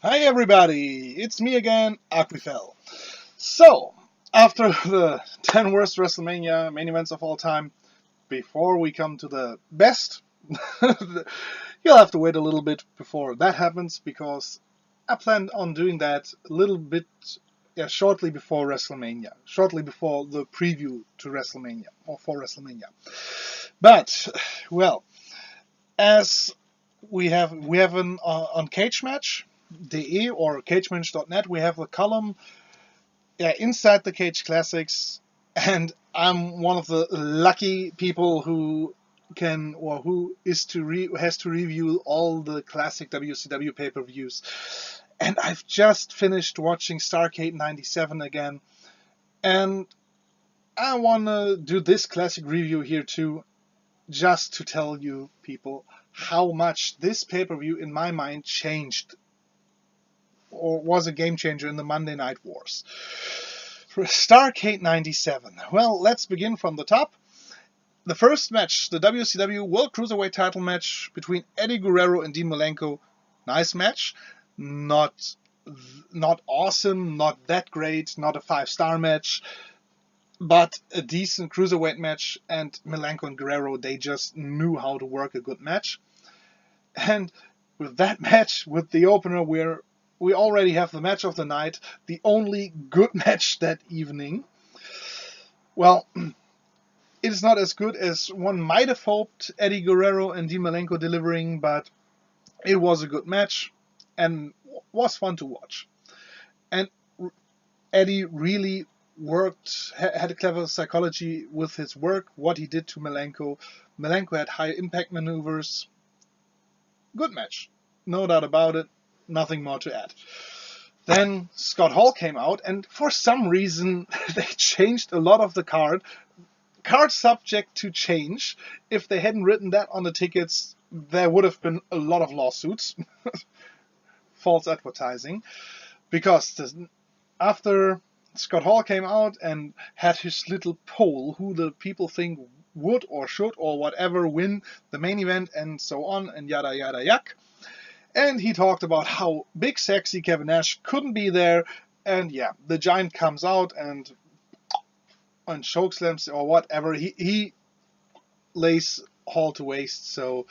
Hi everybody, it's me again, Aquifel. So, after the 10 worst WrestleMania main events of all time, before we come to the best, you'll have to wait a little bit before that happens because I planned on doing that a little bit shortly before WrestleMania, shortly before the preview to WrestleMania, or for WrestleMania. But, well, as we have an on Cage Match de or cagematch.net, we have a column inside the Cage Classics, and I'm one of the lucky people who has to review all the classic WCW pay-per-views. And I've just finished watching Starrcade 97 again, and I want to do this classic review here too, just to tell you people how much this pay-per-view in my mind changed or was a game changer in the Monday Night Wars. For Starrcade 97, well, let's begin from the top. The first match, the WCW World Cruiserweight title match between Eddie Guerrero and Dean Malenko. Nice match. Not awesome, not that great, not a 5-star match, but a decent Cruiserweight match, and Malenko and Guerrero, they just knew how to work a good match. And with that match, with the opener, we already have the match of the night, the only good match that evening. Well, it is not as good as one might have hoped Eddie Guerrero and Dean Malenko delivering, but it was a good match and was fun to watch. And Eddie really worked, had a clever psychology with his work, what he did to Malenko. Malenko had high impact maneuvers. Good match, no doubt about it. Nothing more to add. Then Scott Hall came out, and for some reason they changed a lot of the card. Card subject to change. If they hadn't written that on the tickets, there would have been a lot of lawsuits. False advertising. Because after Scott Hall came out and had his little poll, who the people think would or should or whatever win the main event and so on and yada yada yak. And he talked about how big sexy Kevin Nash couldn't be there, and yeah, the Giant comes out and chokeslams or whatever, he lays Hall to waste. So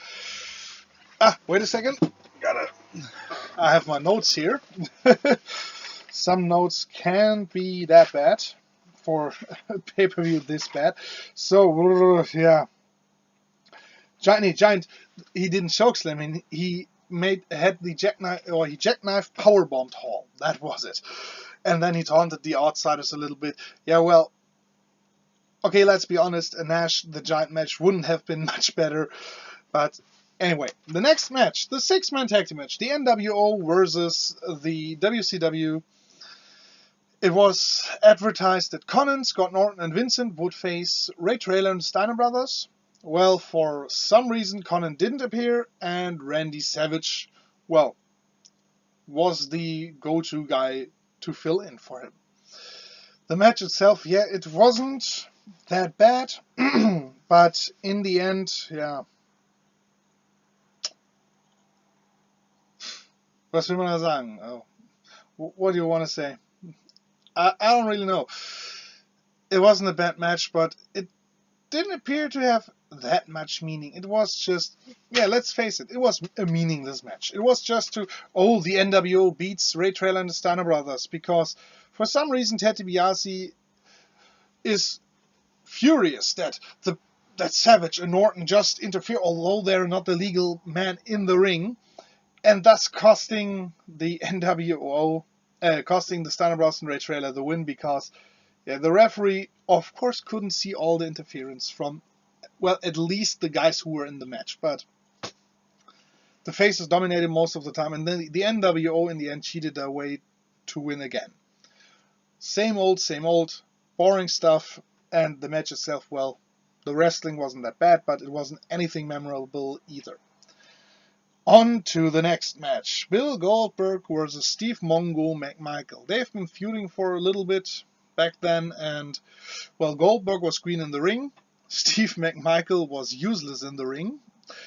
wait a second, I have my notes here. Some notes can't be that bad for a pay-per-view this bad. So yeah, Giant, he didn't chokeslam, he had the jackknife powerbombed Hall. That was it. And then he taunted the Outsiders a little bit. Yeah, well, okay, let's be honest, a Nash the Giant match wouldn't have been much better. But anyway, the next match, the 6-man tag team match, the NWO versus the WCW. It was advertised that Conan, Scott Norton, and Vincent would face Ray Traylor and the Steiner brothers. Well, for some reason, Conan didn't appear, and Randy Savage, well, was the go-to guy to fill in for him. The match itself, yeah, it wasn't that bad, but in the end, yeah. Was will man sagen? Oh. What do you want to say? I don't really know. It wasn't a bad match, but it didn't appear to have that much meaning. It was just, yeah, let's face it, it was a meaningless match. It was just the NWO beats Ray Traylor and the Steiner brothers, because for some reason Ted DiBiase is furious that Savage and Norton just interfere, although they're not the legal man in the ring, and thus costing the NWO, costing the Steiner brothers and Ray Traylor the win, because the referee, of course, couldn't see all the interference from, well, at least the guys who were in the match. But the faces dominated most of the time, and then the NWO in the end cheated their way to win again. Same old, boring stuff, and the match itself, well, the wrestling wasn't that bad, but it wasn't anything memorable either. On to the next match. Bill Goldberg versus Steve Mongo McMichael. They've been feuding for a little bit back then, and well, Goldberg was green in the ring. Steve McMichael was useless in the ring.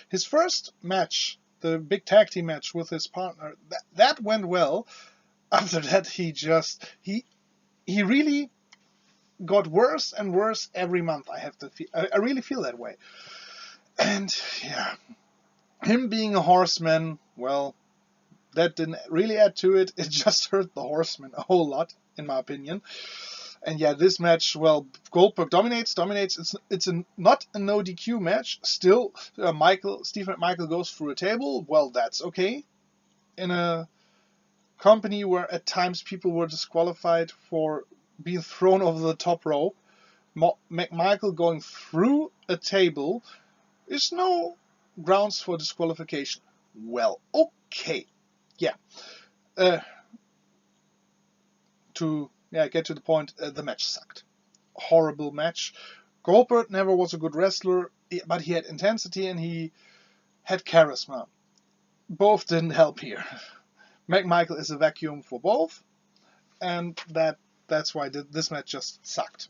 His first match the big tag team match with his partner, that went well. After that, he really got worse and worse every month. I really feel that way. And yeah, him being a horseman, well, that didn't really add to it. It just hurt the horseman a whole lot, in my opinion. And yeah, this match, well, Goldberg dominates. It's not a no DQ match. Still, Steve McMichael goes through a table. Well, that's okay. In a company where at times people were disqualified for being thrown over the top rope, McMichael going through a table is no grounds for disqualification. Well, okay. Yeah. Get to the point, the match sucked. Horrible match. Goldberg never was a good wrestler, but he had intensity and he had charisma. Both didn't help here. McMichael is a vacuum for both, and that's why this match just sucked.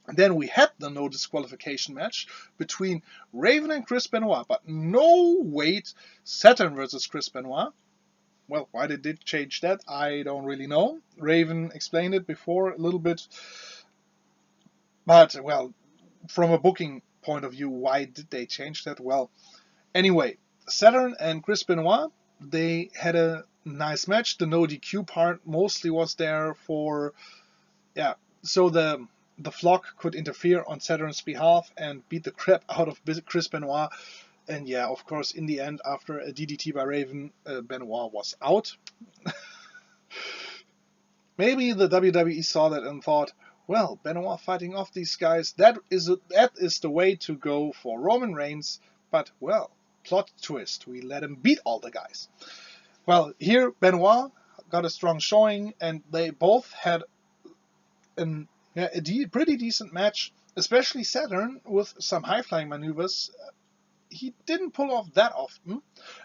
Then we had the no disqualification match between Raven and Chris Benoit, but no wait, Saturn versus Chris Benoit. Well, why they did change that, I don't really know. Raven explained it before a little bit. But, well, from a booking point of view, why did they change that? Well, anyway, Saturn and Chris Benoit, they had a nice match. The no DQ part mostly was there for, so the flock could interfere on Saturn's behalf and beat the crap out of Chris Benoit. And yeah, of course, in the end, after a DDT by Raven, Benoit was out. Maybe the WWE saw that and thought, well, Benoit fighting off these guys, that is the way to go for Roman Reigns. But, well, plot twist, we let him beat all the guys. Well, here Benoit got a strong showing, and they both had a pretty decent match, especially Saturn with some high-flying maneuvers. He didn't pull off that often.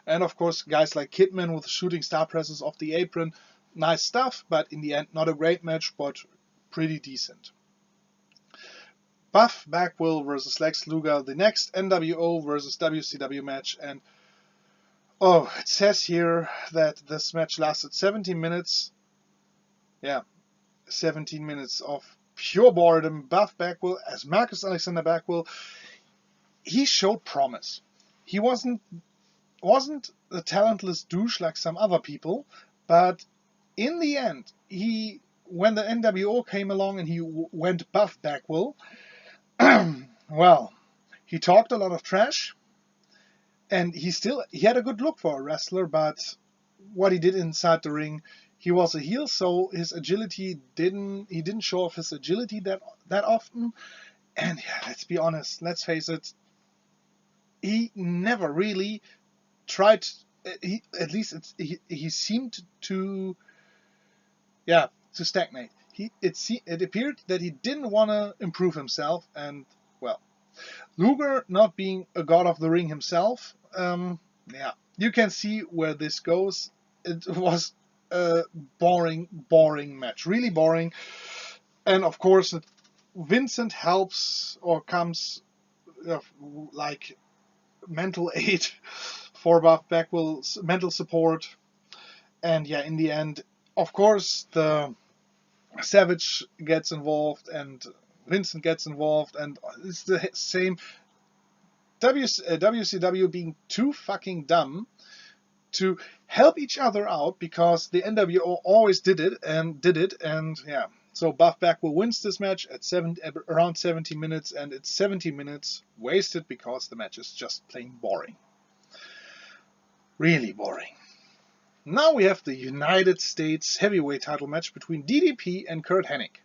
And of course, guys like Kidman with shooting star presses off the apron, nice stuff, but in the end, not a great match, but pretty decent. Buff Bagwell versus Lex Luger, the next NWO versus WCW match, and it says here that this match lasted 17 minutes. Yeah, 17 minutes of pure boredom. Buff Bagwell as Marcus Alexander Bagwell, he showed promise. He wasn't a talentless douche like some other people, but in the end, when the NWO came along and he went Buff Bagwell, well, he talked a lot of trash, and he had a good look for a wrestler, but what he did inside the ring, he was a heel, so his agility he didn't show off his agility that often. And yeah, let's be honest, let's face it, he never really tried. He seemed to stagnate. It appeared that he didn't want to improve himself, and well, Luger not being a god of the ring himself, you can see where this goes. It was a boring match, really boring, and of course, Vincent helps or comes like mental aid for Buff Bagwell's mental support, and yeah, in the end, of course, the Savage gets involved and Vincent gets involved, and it's the same. WCW being too fucking dumb to help each other out, because the NWO always did it, and yeah. So Buff Bagwell wins this match at around 70 minutes, and it's 70 minutes wasted because the match is just plain boring. Really boring. Now we have the United States heavyweight title match between DDP and Curt Hennig.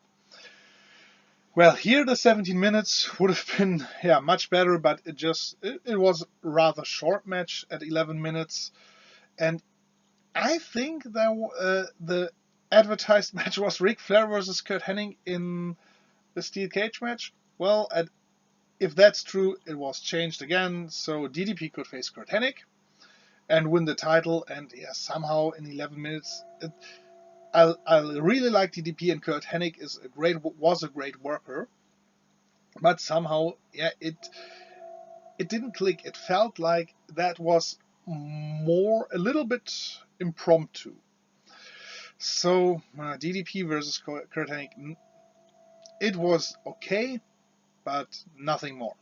Well, here the 17 minutes would have been much better, but it was a rather short match at 11 minutes, and I think that the advertised match was Ric Flair versus Curt Hennig in the steel cage match. Well, if that's true, it was changed again, so DDP could face Curt Hennig and win the title, and somehow in 11 minutes, I really like DDP, and Curt Hennig was a great worker, but somehow, it didn't click. It felt like that was a little bit impromptu. So DDP versus Curt Hennig, it was okay, but nothing more.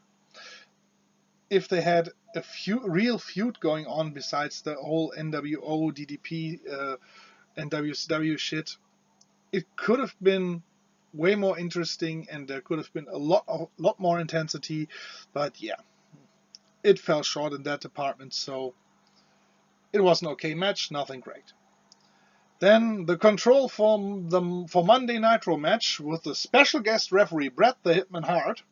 If they had a real feud going on besides the whole NWO, DDP, and WCW shit, it could have been way more interesting, and there could have been a lot more intensity. But yeah, it fell short in that department. So it was an okay match, nothing great. Then the Control for Monday Nitro match with the special guest referee Bret the Hitman Hart,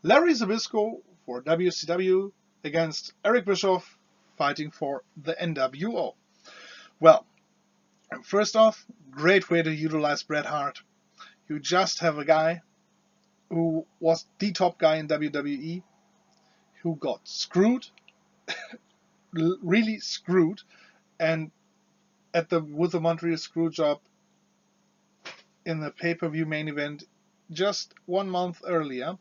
Larry Zbysko for WCW against Eric Bischoff fighting for the NWO. Well, first off, great way to utilize Bret Hart. You just have a guy who was the top guy in WWE, who got screwed, really screwed, and with the Montreal Screwjob in the pay-per-view main event just 1 month earlier,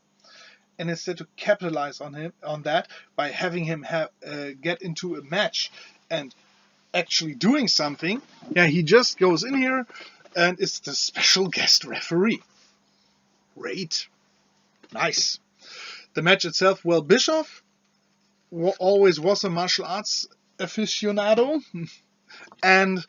and instead to capitalize on that by having him get into a match and actually doing something, yeah, he just goes in here and is the special guest referee. Great, nice. The match itself, well, Bischoff always was a martial arts aficionado. And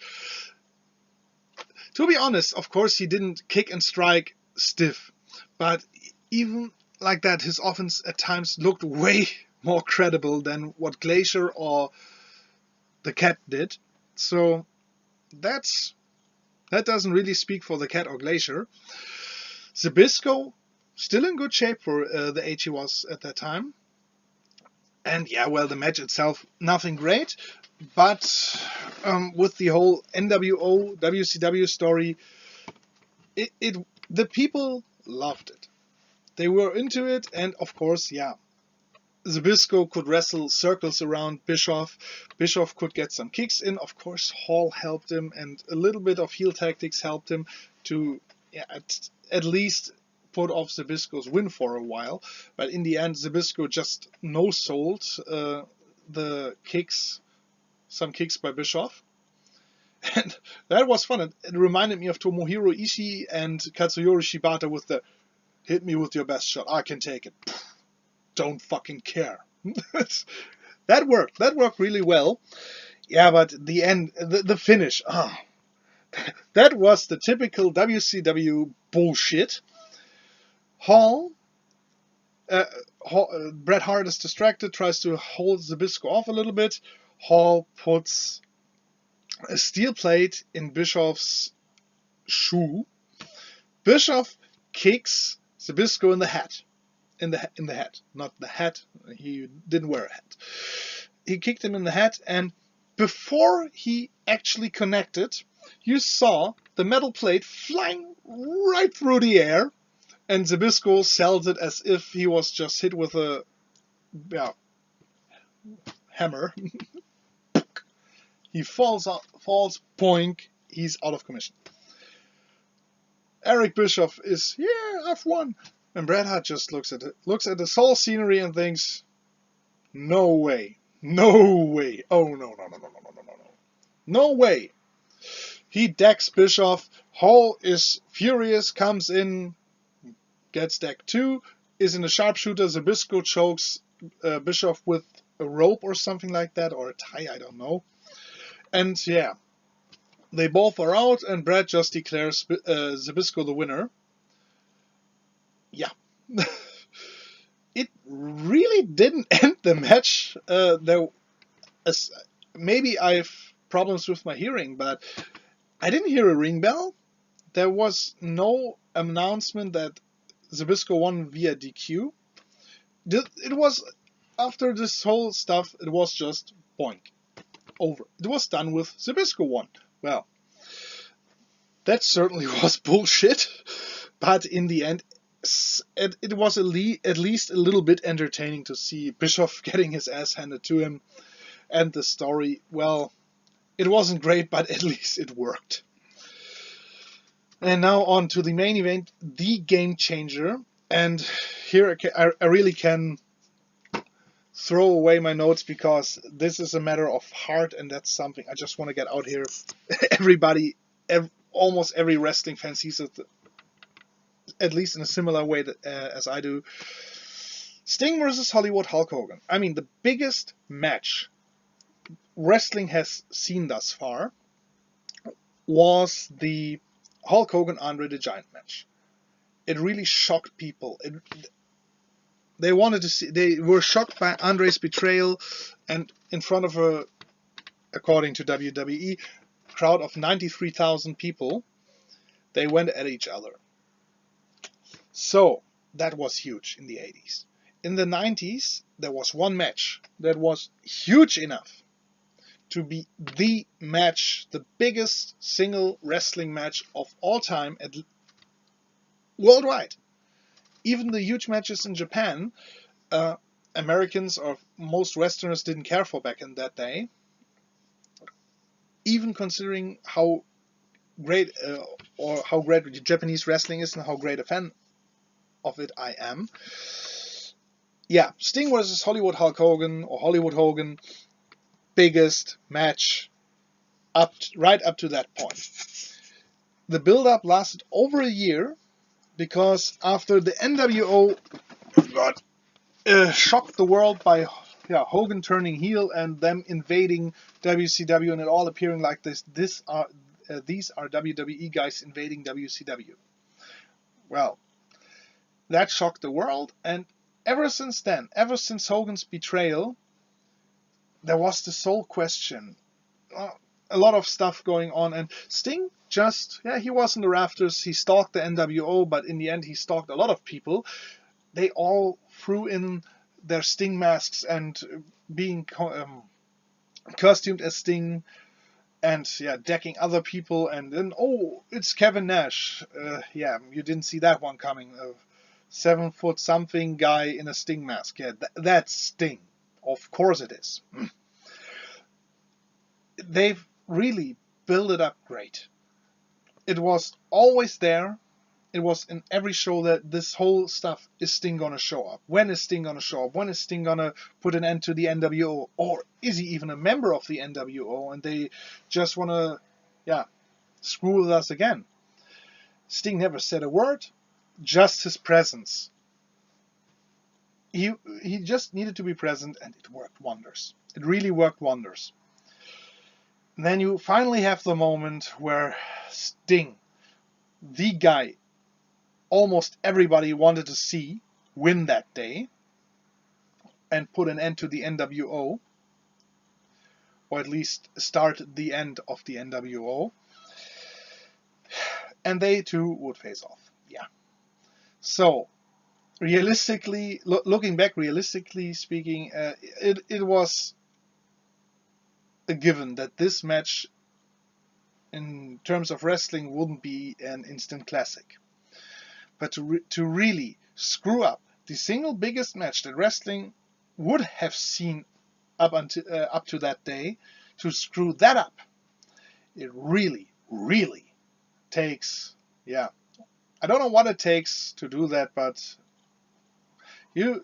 to be honest, of course, he didn't kick and strike stiff. But even like that, his offense at times looked way more credible than what Glacier or the Cat did. So that doesn't really speak for the Cat or Glacier. Zbysko, still in good shape for the age he was at that time. And yeah, well, the match itself, nothing great. But with the whole NWO, WCW story, the people loved it. They were into it, and of course, yeah, Zbysko could wrestle circles around Bischoff. Bischoff could get some kicks in. Of course, Hall helped him, and a little bit of heel tactics helped him to at least put off Zbysko's win for a while. But in the end, Zbysko just no-sold the kicks. Some kicks by Bischoff. And that was fun. It reminded me of Tomohiro Ishii and Katsuyori Shibata with the hit me with your best shot. I can take it. Don't fucking care. That worked. That worked really well. Yeah, but the end, the finish, that was the typical WCW bullshit. Bret Hart is distracted, tries to hold Zbysko off a little bit. Hall puts a steel plate in Bischoff's shoe. Bischoff kicks Zbysko in the head. In the head. Not the hat. He didn't wear a hat. He kicked him in the head, and before he actually connected, you saw the metal plate flying right through the air, and Zbysko sells it as if he was just hit with a hammer. He falls, poink, he's out of commission. Eric Bischoff is, yeah, I've won. And Bret Hart just looks at this whole scenery and thinks, no way, no way, oh no, no way. He decks Bischoff, Hall is furious, comes in, gets decked too, is in a sharpshooter, Zbysko chokes Bischoff with a rope or something like that, or a tie, I don't know. And yeah, they both are out, and Bret just declares Zbysko the winner. Yeah. It really didn't end the match. Maybe I have problems with my hearing, but I didn't hear a ring bell. There was no announcement that Zbysko won via DQ. It was, after this whole stuff, it was just boink. Over. It was done with Zbysko won. Well, that certainly was bullshit, but in the end, it was at least a little bit entertaining to see Bischoff getting his ass handed to him, and the story, well, it wasn't great, but at least it worked. And now on to the main event, the game changer, and here I really can throw away my notes because this is a matter of heart, and that's something I just want to get out here. Everybody, almost every wrestling fan sees it at least in a similar way as I do. Sting versus Hollywood Hulk Hogan. I mean, the biggest match wrestling has seen thus far was the Hulk Hogan Andre the Giant match. It really shocked people. They wanted to see. They were shocked by Andre's betrayal, and in front of a, according to WWE, crowd of 93,000 people, they went at each other. So that was huge in the 80s. In the 90s, there was one match that was huge enough to be the match, the biggest single wrestling match of all time worldwide. Even the huge matches in Japan, Americans or most Westerners didn't care for back in that day. Even considering how great how great Japanese wrestling is and how great a fan of it I am. Yeah, Sting versus Hollywood Hulk Hogan or Hollywood Hogan, biggest match right up to that point. The build-up lasted over a year because after the NWO got shocked the world by Hogan turning heel and them invading WCW and it all appearing like this. These are WWE guys invading WCW. Well, that shocked the world, and ever since then, ever since Hogan's betrayal, there was the sole question. A lot of stuff going on, and Sting just, he was in the rafters, he stalked the NWO, but in the end he stalked a lot of people. They all threw in their Sting masks and being costumed as Sting and decking other people, and then, oh, it's Kevin Nash. You didn't see that one coming. 7 foot something guy in a Sting mask. Yeah, that's Sting. Of course it is. They've really built it up great. It was always there. It was in every show that this whole stuff, is Sting gonna show up? When is Sting gonna show up? When is Sting gonna put an end to the NWO? Or is he even a member of the NWO and they just wanna, screw with us again? Sting never said a word, just his presence. He just needed to be present, and it worked wonders. It really worked wonders. And then you finally have the moment where Sting, the guy almost everybody wanted to see, win that day and put an end to the NWO, or at least start the end of the NWO, and they too would face off. So realistically, looking back, realistically speaking, it was a given that this match in terms of wrestling wouldn't be an instant classic. But to really screw up the single biggest match that wrestling would have seen up to that day, to screw that up, it really, really takes, I don't know what it takes to do that, but it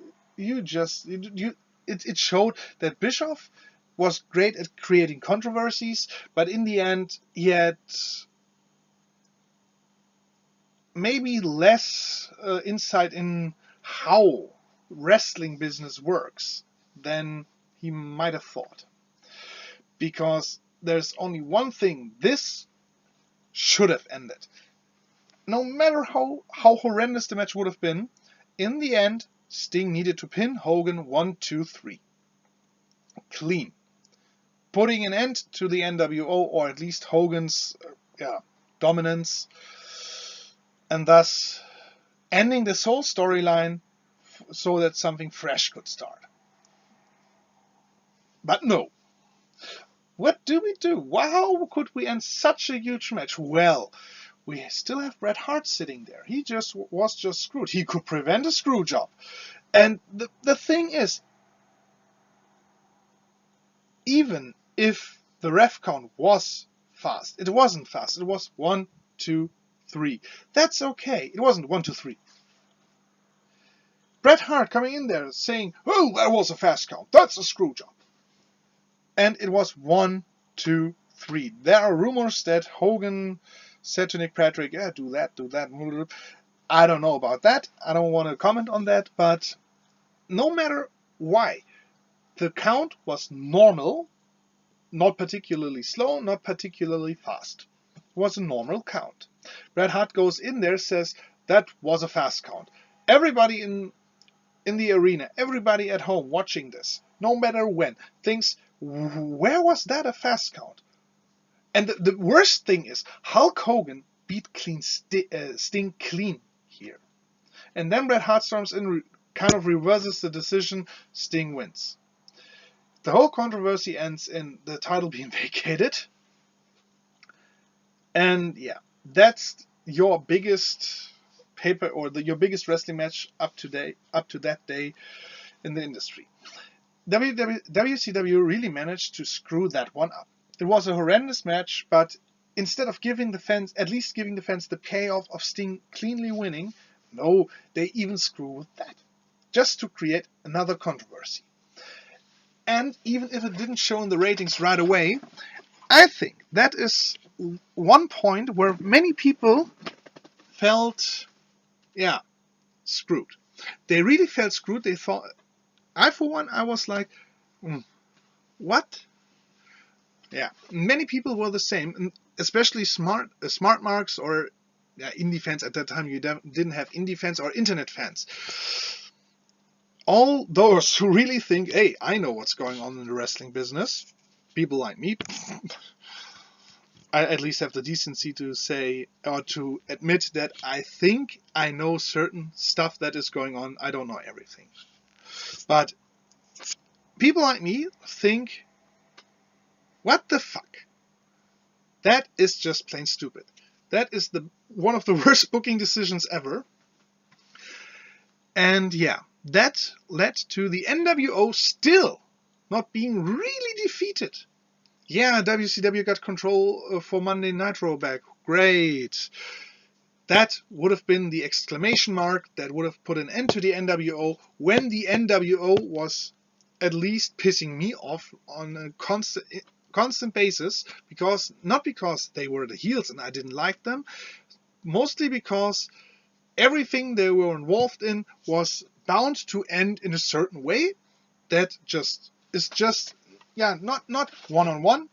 showed that Bischoff was great at creating controversies, but in the end he had maybe less insight in how wrestling business works than he might have thought. Because there's only one thing this should have ended. No matter how horrendous the match would have been, in the end, Sting needed to pin Hogan 1, 2, 3. Clean. Putting an end to the NWO, or at least Hogan's dominance, and thus ending this whole storyline so that something fresh could start. But no. What do we do? How could we end such a huge match? Well, we still have Bret Hart sitting there. He was just screwed. He could prevent a screw job. And the thing is, even if the ref count was fast, it wasn't fast. It was 1, 2, 3. That's okay. It wasn't 1, 2, 3. Bret Hart coming in there saying, "Oh, that was a fast count. That's a screw job." And it was 1, 2, 3. There are rumors that Hogan said to Nick Patrick, "Yeah, do that, do that." I don't know about that. I don't want to comment on that. But no matter why, the count was normal, not particularly slow, not particularly fast. It was a normal count. Bret Hart goes in there, says that was a fast count. Everybody in the arena, everybody at home watching this, no matter when, thinks, where was that a fast count? And the worst thing is, Hulk Hogan beat Sting clean here. And then Bret Hart storms in, kind of reverses the decision, Sting wins. The whole controversy ends in the title being vacated. And yeah, that's your biggest your biggest wrestling match up to that day in the industry. WCW really managed to screw that one up. It was a horrendous match, but instead of giving the fans the payoff of Sting cleanly winning, no, they even screw with that, just to create another controversy. And even if it didn't show in the ratings right away, I think that is one point where many people felt, screwed. They really felt screwed. They thought, for one, I was like, what? Yeah, many people were the same, especially smart marks or indie fans. At that time, you didn't have indie fans or internet fans. All those who really think, hey, I know what's going on in the wrestling business, people like me, I at least have the decency to say, or to admit that I think I know certain stuff that is going on. I don't know everything. But people like me think, what the fuck? That is just plain stupid. That is one of the worst booking decisions ever. And yeah, that led to the NWO still not being really defeated. Yeah, WCW got control for Monday Nitro back. Great. That would have been the exclamation mark that would have put an end to the NWO when the NWO was at least pissing me off on a constant basis, not because they were the heels and I didn't like them, mostly because everything they were involved in was bound to end in a certain way that is not one-on-one,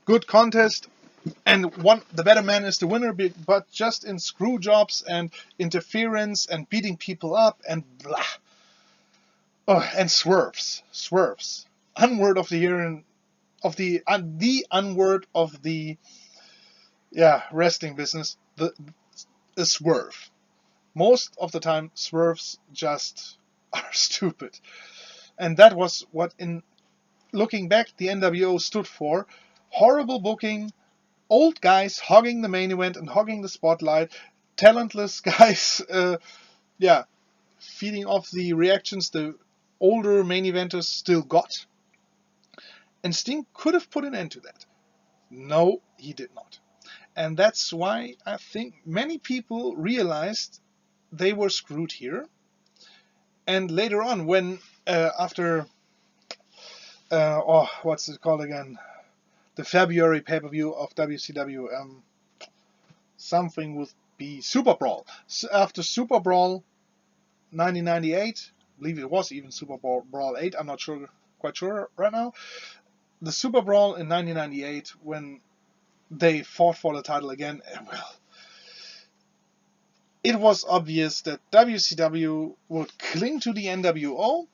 good contest, and the better man is the winner, but just in screw jobs and interference and beating people up and blah. Oh, and swerves. Unword of the year, and the unword of the wrestling business, the swerve. Most of the time, swerves just are stupid. And that was what, in looking back, the NWO stood for. Horrible booking, old guys hogging the main event and hogging the spotlight, talentless guys, feeding off the reactions the older main eventers still got. And Sting could have put an end to that. No, he did not. And that's why I think many people realized they were screwed here. And later on, when after what's it called again? The February pay-per-view of WCW, something would be Super Brawl. So after Super Brawl 1998, I believe it was even Super Brawl 8. I'm not quite sure right now. The Super Brawl in 1998, when they fought for the title again, well, it was obvious that WCW would cling to the NWO,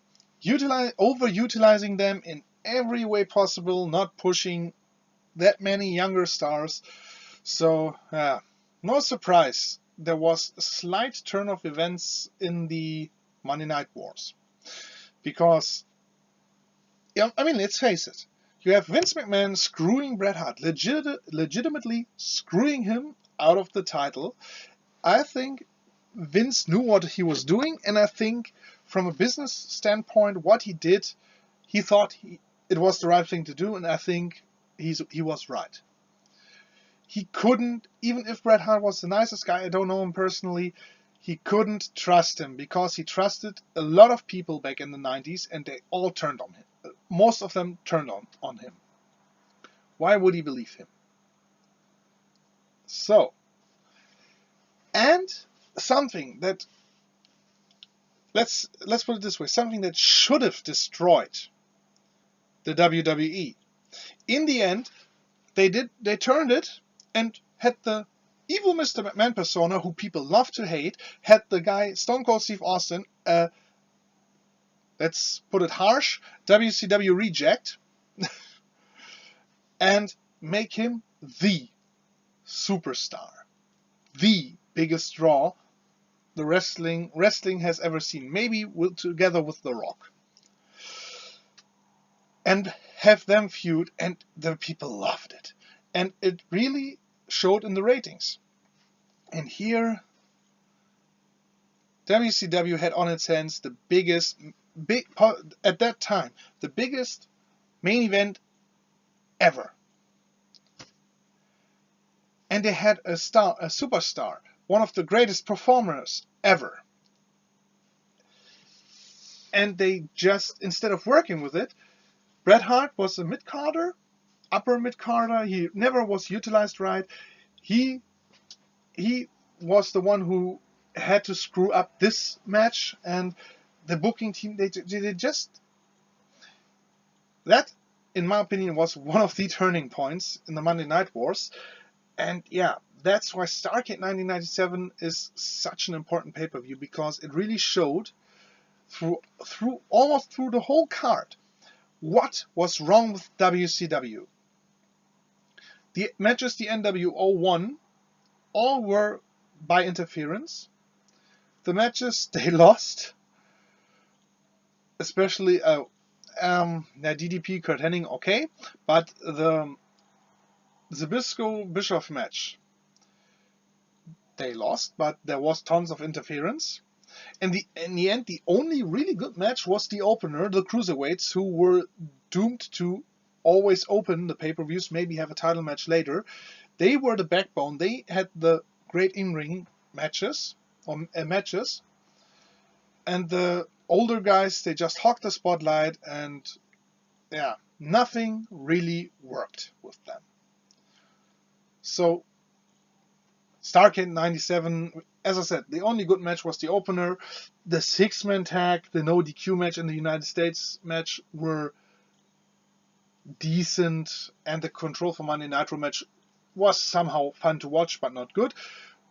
overutilizing them in every way possible, not pushing that many younger stars. So, no surprise, there was a slight turn of events in the Monday Night Wars. Because, let's face it, you have Vince McMahon screwing Bret Hart, legitimately screwing him out of the title. I think Vince knew what he was doing, and I think from a business standpoint, what he did, he thought it was the right thing to do, and I think he was right. He couldn't, even if Bret Hart was the nicest guy, I don't know him personally, he couldn't trust him because he trusted a lot of people back in the 90s and they all turned on him. Most of them turned on him. Why would he believe him? So, and something that, let's put it this way, something that should have destroyed the WWE. In the end, they turned it and had the evil Mr. McMahon persona, who people love to hate, had the guy Stone Cold Steve Austin, let's put it harsh, WCW reject, and make him the superstar, the biggest draw the wrestling has ever seen, maybe together with The Rock, and have them feud, and the people loved it, and it really showed in the ratings. And here WCW had on its hands the biggest, at that time, the biggest main event ever. And they had a superstar, one of the greatest performers ever. And they just, instead of working with it, Bret Hart was a mid-carder, upper mid-carder. He never was utilized right. He was the one who had to screw up this match, and the booking team, they just, that, in my opinion, was one of the turning points in the Monday Night Wars. And yeah, that's why Starrcade 1997 is such an important pay-per-view, because it really showed almost through the whole card what was wrong with WCW. The matches the NWO won all were by interference. The matches they lost, especially DDP, Curt, Hennig, okay, but the Zbysko Bischoff match, they lost, but there was tons of interference. And in the end, the only really good match was the opener, the Cruiserweights, who were doomed to always open the pay-per-views, maybe have a title match later. They were the backbone. They had the great in-ring matches, and the older guys, they just hogged the spotlight, and yeah, nothing really worked with them. So Starrcade 97, as I said, the only good match was the opener. The six-man tag, the no DQ match, and the United States match were decent, and the Control for Monday Nitro match was somehow fun to watch, but not good.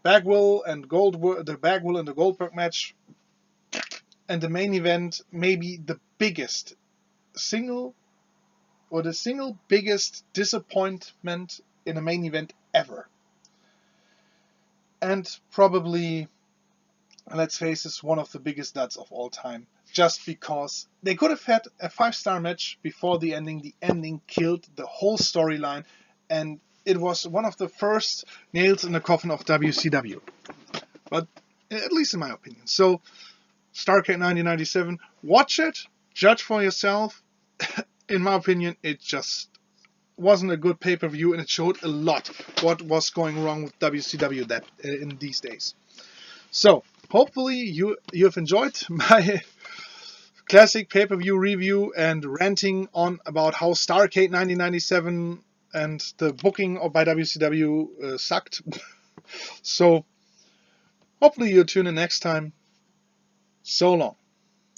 Bagwell and the Bagwell and the Goldberg match, and the main event, maybe the single biggest disappointment in a main event ever. And probably, let's face it, one of the biggest nuts of all time. Just because they could have had a 5-star match before the ending. The ending killed the whole storyline, and it was one of the first nails in the coffin of WCW. But at least in my opinion. So, Starrcade 1997, watch it, judge for yourself. In my opinion, it just wasn't a good pay-per-view, and it showed a lot what was going wrong with WCW in these days. So, hopefully you have enjoyed my classic pay-per-view review and ranting on about how Starrcade 1997 and the booking by WCW sucked. So, hopefully you'll tune in next time. So long.